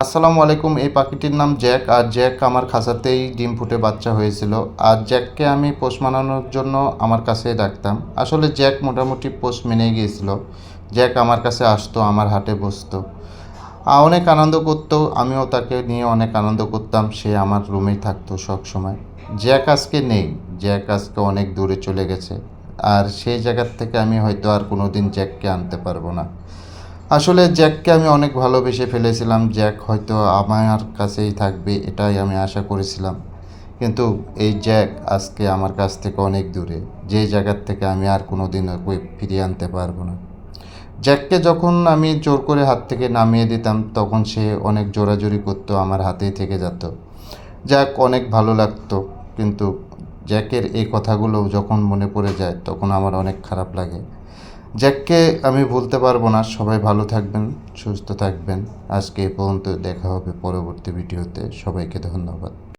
আসসালামু আলাইকুম। এই পাখিটির নাম জ্যাক। আর জ্যাক আমার খাঁচাতেই ডিম ফুটে বাচ্চা হয়েছিল। আর জ্যাককে আমি পোষ মানানোর জন্য আমার কাছেই রাখতাম। আসলে জ্যাক মোটামুটি পোষ মেনে গিয়েছিল। জ্যাক আমার কাছে আসতো, আমার হাটে বসতো, অনেক আনন্দ করতো। আমিও তাকে নিয়ে অনেক আনন্দ করতাম। সে আমার রুমেই থাকতো সব সময়। জ্যাক আজকে নেই। জ্যাক আজকে অনেক দূরে চলে গেছে। আর সেই জায়গার থেকে আমি হয়তো আর কোনো দিন জ্যাককে আনতে পারবো না। আসলে জ্যাককে আমি অনেক ভালোবেসে ফেলেছিলাম। জ্যাক হয়তো আমার কাছেই থাকবে, এটাই আমি আশা করেছিলাম। কিন্তু এই জ্যাক আজকে আমার কাছ থেকে অনেক দূরে, যে জায়গার থেকে আমি আর কোনো দিন ওকে ফিরিয়ে আনতে পারবো না। জ্যাককে যখন আমি জোর করে হাত থেকে নামিয়ে দিতাম, তখন সে অনেক জোরাজুরি করতো, আমার হাতেই থেকে যেত। জ্যাক অনেক ভালো লাগতো। কিন্তু জ্যাকের এই কথাগুলো যখন মনে পড়ে যায়, তখন আমার অনেক খারাপ লাগে। জ্যাককে আমি ভুলতে পারবো না। সবাই ভালো থাকবেন, সুস্থ থাকবেন। আজকে এ পর্যন্ত। দেখা হবে পরবর্তী ভিডিওতে। সবাইকে ধন্যবাদ।